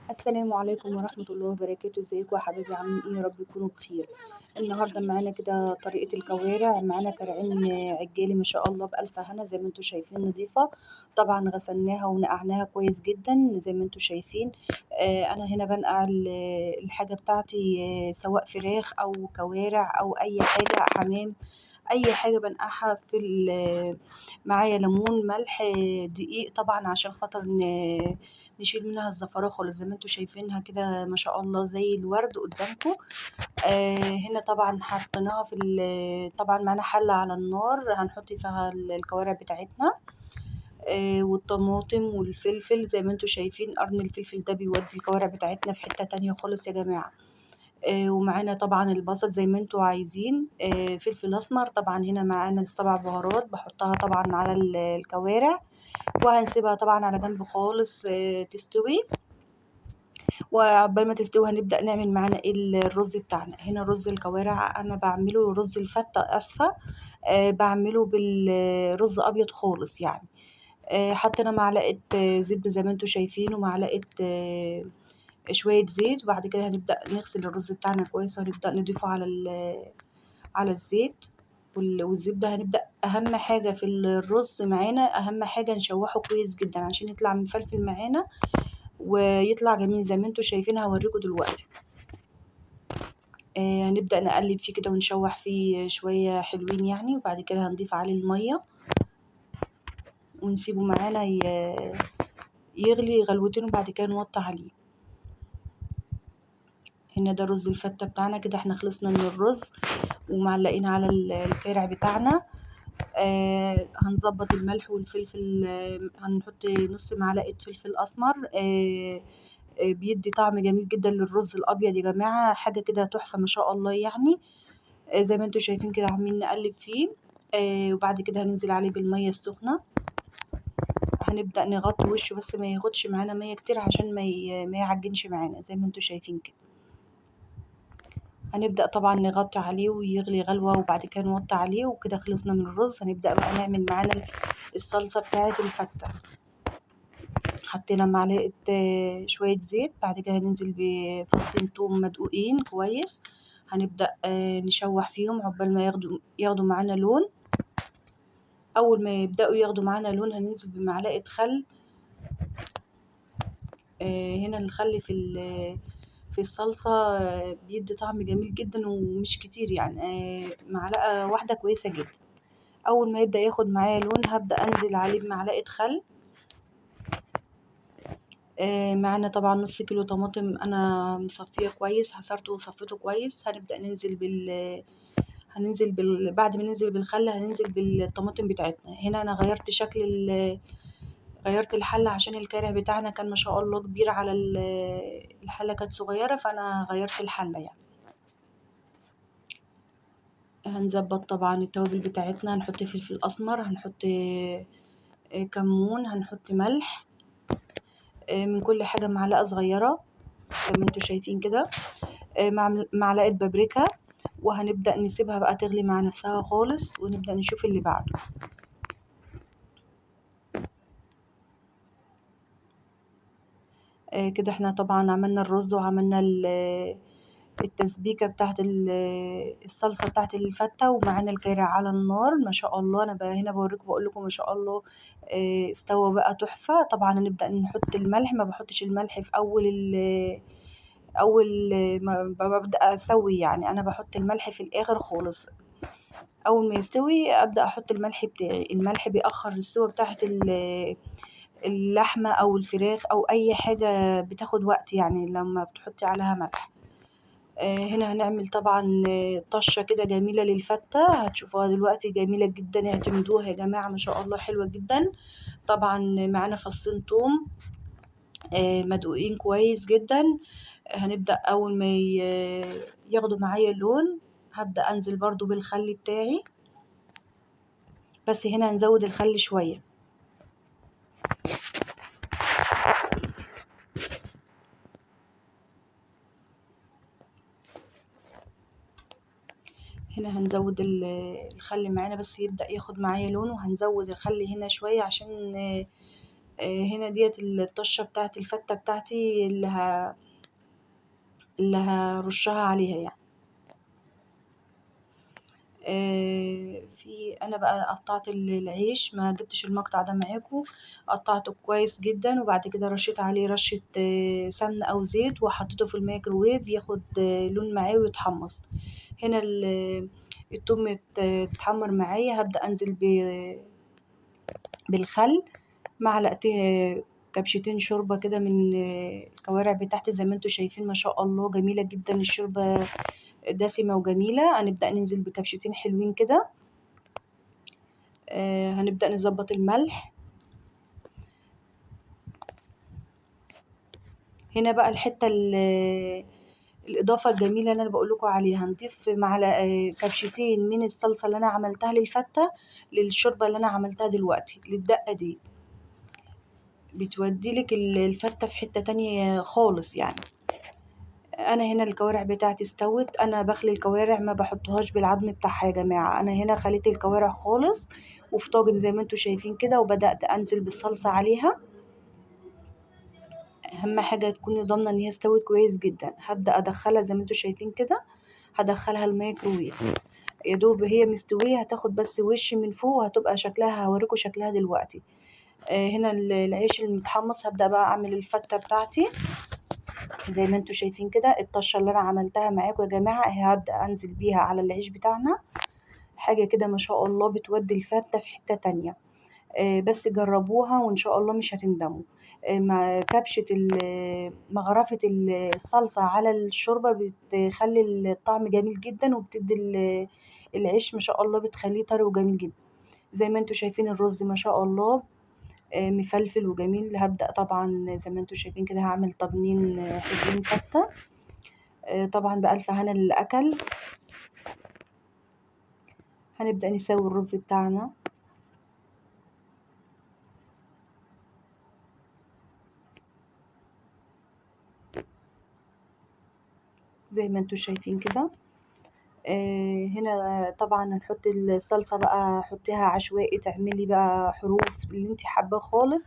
السلام عليكم ورحمة الله وبركاته، ازيكم يا حبايبي عاملين ايه؟ يا رب تكونوا بخير. النهارده معانا كده طريقة الكوارع، معانا كرعين عجالي ما شاء الله بألف هنا زي ما انتوا شايفين نضيفة. طبعا غسلناها ونقعناها كويس جدا زي ما انتوا شايفين. انا هنا بنقع الحاجة بتاعتي، سواء فراخ او كوارع او اي حاجة حمام، اي حاجة بنقعها في معايا ليمون ملح دقيق طبعا عشان خاطر نشيل منها الزفرة خالص زي ما انتوا شايفينها كده ما شاء الله زي الورد قدامكم. هنا طبعا حطيناها طبعا معانا حلة على النار هنحط فيها الكوارع بتاعتنا، والطماطم والفلفل زي ما انتوا شايفين. قرن الفلفل ده بيودي الكوارع بتاعتنا في حتة تانية خالص يا جماعة. ومعانا طبعا البصل زي ما انتوا عايزين، فلفل اسمر. طبعا هنا معانا السبع بهارات بحطها طبعا على الكوارع، وهنسيبها طبعا على جنب خالص تستوي. وعقبال ما تستوي هنبدأ نعمل معانا ايه الرز بتاعنا. هنا رز الكوارع انا بعمله رز الفتة اسفة، بعمله بالرز ابيض خالص يعني. حطينا معلقة زبدة زي ما انتوا شايفين، ومعلقة شوية زيت، وبعد كده هنبدأ نغسل الرز بتاعنا كويس وهنبدأ نضيفه على الزيت والزبدة. هنبدأ أهم حاجة في الرز معانا، أهم حاجة نشوحه كويس جدا عشان يطلع مفلفل معانا ويطلع جميل زي ما انتوا شايفين. هوريكم دلوقتي. هنبدأ نقلب فيه كده ونشوح فيه شوية حلوين يعني، وبعد كده هنضيف عليه المية ونسيبه معانا يغلي غلوتين، وبعد كده نوطي عليه. هنا ده رز الفتة بتاعنا كده، احنا خلصنا من الرز ومعلقين على الكارع بتاعنا. هنظبط الملح والفلفل، هنحط نص معلقة فلفل أسمر. بيدي طعم جميل جدا للرز الأبيض يا جماعة، حاجة كده تحفة ما شاء الله يعني. زي ما انتوا شايفين كده عمالين نقلب فيه. وبعد كده هننزل عليه بالمية السخنة. هنبدأ نغطي وشه بس ما ياخدش معانا مية كتير عشان ما يعجنش معانا زي ما انتوا شايفين كده. هنبدأ طبعا نغطي عليه ويغلي غلوة، وبعد كده نوطي عليه، وكده خلصنا من الرز. هنبدأ بقى نعمل معانا الصلصة بتاعة الفتة. حطينا معلقة شوية زيت، بعد كده هننزل بفصين توم مدقوقين كويس. هنبدأ نشوح فيهم عقبال ما ياخدوا معانا لون. أول ما يبدأوا ياخدوا معانا لون هننزل بمعلقة خل. هنا الخل في الصلصة بيدي طعم جميل جدا ومش كتير يعني، معلقة واحدة كويسة جدا. أول ما يبدأ ياخد معايا لون هبدأ أنزل عليه بمعلقة خل. معانا طبعا نص كيلو طماطم أنا مصفية كويس، عصرته وصفيته كويس. هننزل بعد ما ننزل بالخل هننزل بالطماطم بتاعتنا. هنا أنا غيرت شكل غيرت الحلة عشان الكارع بتاعنا كان ما شاء الله كبير على الحلة كانت صغيرة، فأنا غيرت الحلة يعني. هنظبط طبعا التوابل بتاعتنا، هنحط فلفل أسمر، هنحط كمون، هنحط ملح، من كل حاجة معلقة صغيرة زي ما انتوا شايفين كده، معلقة بابريكا. وهنبدأ نسيبها بقى تغلي مع نفسها خالص ونبدأ نشوف اللي بعده. كده احنا طبعا عملنا الرز وعملنا التسبيكة بتاعت الصلصة بتاعت الفتة، ومعانا الكارع على النار ما شاء الله. انا بقى هنا بوريكم بقول لكم ما شاء الله استوى بقى تحفة. طبعا هنبدأ نحط الملح، ما بحطش الملح في اول ما ببدأ اسوي يعني، انا بحط الملح في الاخر خالص. اول ما يستوي ابدأ احط الملح بتاعي. الملح بيأخر السوا بتاعت اللحمة او الفراخ او اي حاجة بتاخد وقت يعني لما بتحطي عليها ملح. هنا هنعمل طبعا طشة كده جميلة للفتة، هتشوفوها دلوقتي جميلة جدا، اعتمدوها يا جماعة ما شاء الله حلوة جدا. طبعا معانا فصين توم مدقوقين كويس جدا. هنبدأ أول ما ياخدوا معايا اللون هبدأ أنزل برضو بالخل بتاعي، بس هنا هنزود الخل شوية. هنا هنزود الخل معانا بس يبدأ ياخد معايا لون، وهنزود الخل هنا شوية عشان هنا ديت الطشة بتاعت الفتة بتاعتي اللي هرشها عليها يعني. في انا بقى قطعت العيش، ما جبتش المقطع ده معاكم، قطعته كويس جدا وبعد كده رشيت عليه رشة سمنة او زيت وحطيته في الميكروويف ياخد لون معاه ويتحمص. هنا التوم اتحمر معايا، هبدأ انزل بالخل، معلقتين كبشتين شوربة كده من الكوارع بتاعتي. زي ما انتوا شايفين ما شاء الله جميلة جدا الشوربة، دسمة وجميلة. هنبدأ ننزل بكبشتين حلوين كده. هنبدأ نظبط الملح. هنا بقى الحتة الإضافة الجميلة اللي أنا بقولكوا عليها، هنضيف معلقة كبشتين من الصلصة اللي أنا عملتها للفتة للشوربة اللي أنا عملتها دلوقتي للدقة دي، بتوديلك الفتة في حتة تانية خالص يعني. انا هنا الكوارع بتاعتي استوت. انا بخلي الكوارع ما بحطهاش بالعظم بتاعها يا جماعه، انا هنا خليت الكوارع خالص وفي طاجن زي ما انتوا شايفين كده، وبدات انزل بالصلصه عليها. اهم حاجه تكوني ضامنه ان هي استوت كويس جدا. هبدا ادخلها زي ما انتوا شايفين كده، هدخلها الميكروويف. يا دوب هي مستويه هتاخد بس وش من فوق وهتبقى شكلها، هوريكم شكلها دلوقتي. هنا العيش المتحمص، هبدا بقى اعمل الفته بتاعتي زي ما انتوا شايفين كده. الطشه اللي انا عملتها معاكم يا جماعه هبدا انزل بيها على العيش بتاعنا، حاجه كده ما شاء الله بتودي الفته في حته تانية. بس جربوها وان شاء الله مش هتندموا. مع كبشه مغرفه الصلصه على الشوربه بتخلي الطعم جميل جدا، وبتدي العيش ما شاء الله بتخليه طري وجميل جدا. زي ما انتوا شايفين الرز ما شاء الله مفلفل وجميل. هبدأ طبعا زي ما انتوا شايفين كده هعمل طاجنين حلوين فتة. طبعا بألف هنا اللي أكل. هنبدأ نسوي الرز بتاعنا زي ما انتوا شايفين كده. هنا طبعا هنحط الصلصة بقى، حطيها عشوائي، تعملي بقى حروف اللي انت حاباه خالص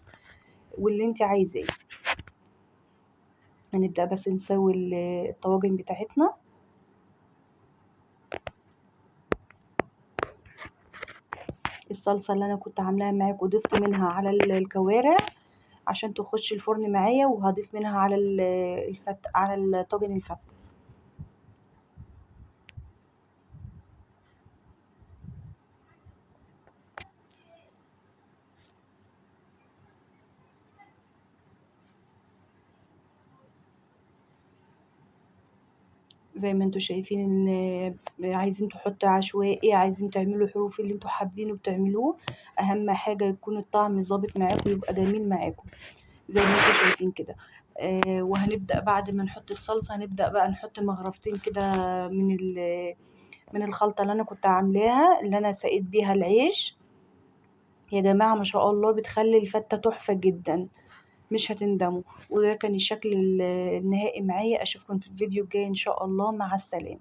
واللي انت عايزاه. هنبدأ بس نسوي الطواجن بتاعتنا. الصلصة اللي انا كنت عاملاها معاكم ضفت منها على الكوارع عشان تخش الفرن معايا، وهضيف منها على على طاجن الفتة. زي ما انتوا شايفين ان عايزين تحطوا عشوائي، عايزين تعملوا حروف اللي انتوا حابينه بتعملوه. اهم حاجة يكون الطعم ظابط معاكم، يبقى جميل معاكم زي ما انتوا شايفين كده. وهنبدأ بعد ما نحط الصلصة هنبدأ بقى نحط مغرفتين كده من من الخلطة اللي انا كنت عاملاها، اللي انا سقيت بيها العيش. يا جماعة ما شاء الله بتخلي الفتة تحفة جدا، مش هتندموا. وده كان الشكل النهائي معايا. اشوفكم في الفيديو الجاي ان شاء الله، مع السلامة.